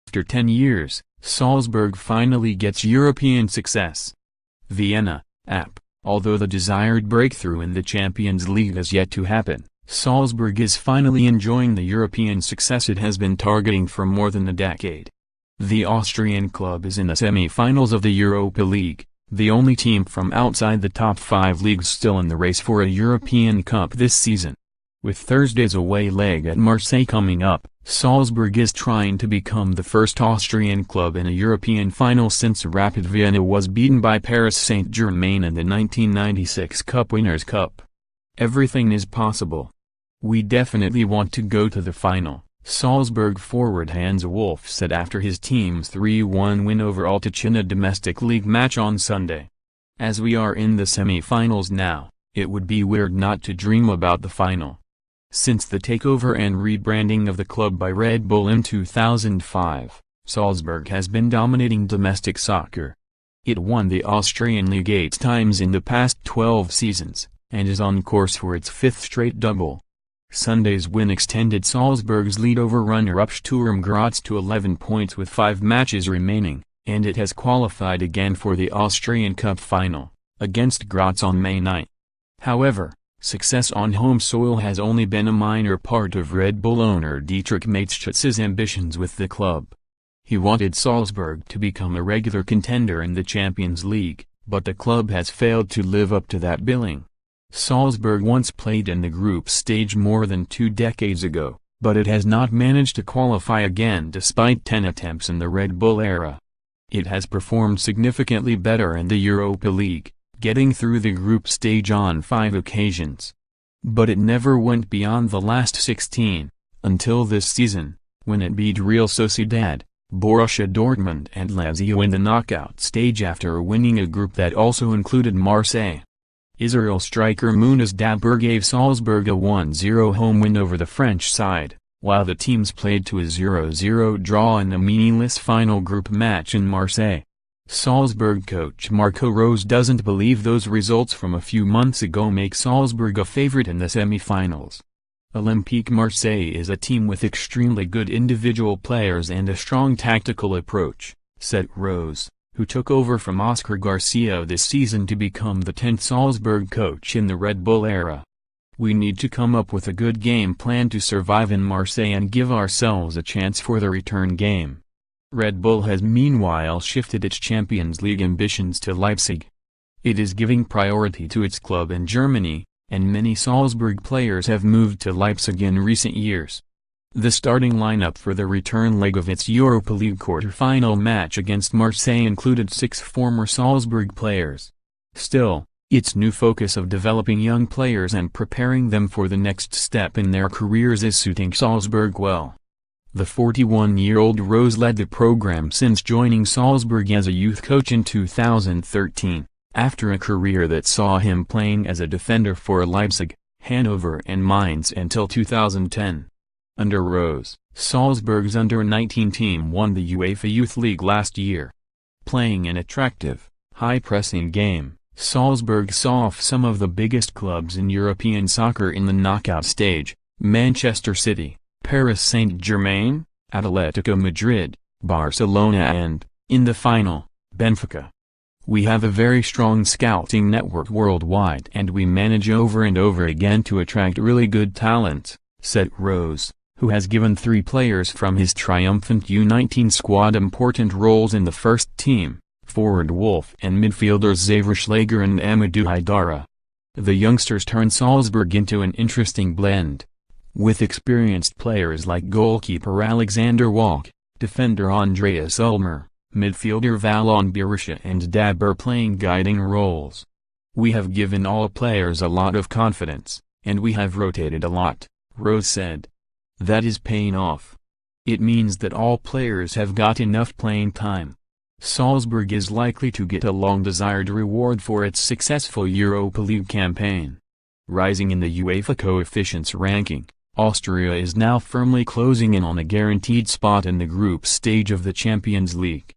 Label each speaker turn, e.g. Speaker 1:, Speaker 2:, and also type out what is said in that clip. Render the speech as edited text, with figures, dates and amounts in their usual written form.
Speaker 1: After 10 years, Salzburg finally gets European success. Vienna, app. Although the desired breakthrough in the Champions League has yet to happen, Salzburg is finally enjoying the European success it has been targeting for more than a decade. The Austrian club is in the semi-finals of the Europa League, the only team from outside the top 5 leagues still in the race for a European Cup this season. With Thursday's away leg at Marseille coming up, Salzburg is trying to become the first Austrian club in a European final since Rapid Vienna was beaten by Paris Saint-Germain in the 1996 Cup Winners' Cup. Everything is possible. We definitely want to go to the final, Salzburg forward Hans Wolf said after his team's 3-1 win over Altach in a domestic league match on Sunday. As we are in the semi-finals now, it would be weird not to dream about the final. Since the takeover and rebranding of the club by Red Bull in 2005, Salzburg has been dominating domestic soccer. It won the Austrian League 8 times in the past 12 seasons, and is on course for its 5th straight double. Sunday's win extended Salzburg's lead over runner-up Sturm Graz to 11 points with 5 matches remaining, and it has qualified again for the Austrian Cup final, against Graz on May 9. However, success on home soil has only been a minor part of Red Bull owner Dietrich Mateschitz' ambitions with the club. He wanted Salzburg to become a regular contender in the Champions League, but the club has failed to live up to that billing. Salzburg once played in the group stage more than 2 decades ago, but it has not managed to qualify again despite 10 attempts in the Red Bull era. It has performed significantly better in the Europa League, getting through the group stage on 5 occasions. But it never went beyond the last 16, until this season, when it beat Real Sociedad, Borussia Dortmund and Lazio in the knockout stage after winning a group that also included Marseille. Israel striker Munas Dabur gave Salzburg a 1-0 home win over the French side, while the teams played to a 0-0 draw in a meaningless final group match in Marseille. Salzburg coach Marco Rose doesn't believe those results from a few months ago make Salzburg a favorite in the semi-finals. Olympique Marseille is a team with extremely good individual players and a strong tactical approach, said Rose, who took over from Oscar Garcia this season to become the 10th Salzburg coach in the Red Bull era. We need to come up with a good game plan to survive in Marseille and give ourselves a chance for the return game. Red Bull has meanwhile shifted its Champions League ambitions to Leipzig. It is giving priority to its club in Germany, and many Salzburg players have moved to Leipzig in recent years. The starting lineup for the return leg of its Europa League quarter-final match against Marseille included 6 former Salzburg players. Still, its new focus of developing young players and preparing them for the next step in their careers is suiting Salzburg well. The 41-year-old Rose led the program since joining Salzburg as a youth coach in 2013, after a career that saw him playing as a defender for Leipzig, Hannover and Mainz until 2010. Under Rose, Salzburg's under-19 team won the UEFA Youth League last year. Playing an attractive, high-pressing game, Salzburg saw off some of the biggest clubs in European soccer in the knockout stage: Manchester City, Paris Saint-Germain, Atletico Madrid, Barcelona and, in the final, Benfica. We have a very strong scouting network worldwide and we manage over and over again to attract really good talent, said Rose, who has given 3 players from his triumphant U19 squad important roles in the first team, forward Wolf and midfielders Xaver Schlager and Amadou Haidara. The youngsters turn Salzburg into an interesting blend, with experienced players like goalkeeper Alexander Walk, defender Andreas Ulmer, midfielder Valon Berisha and Dabur playing guiding roles. We have given all players a lot of confidence, and we have rotated a lot, Rose said. That is paying off. It means that all players have got enough playing time. Salzburg is likely to get a long-desired reward for its successful Europa League campaign. Rising in the UEFA coefficients ranking, Austria is now firmly closing in on a guaranteed spot in the group stage of the Champions League.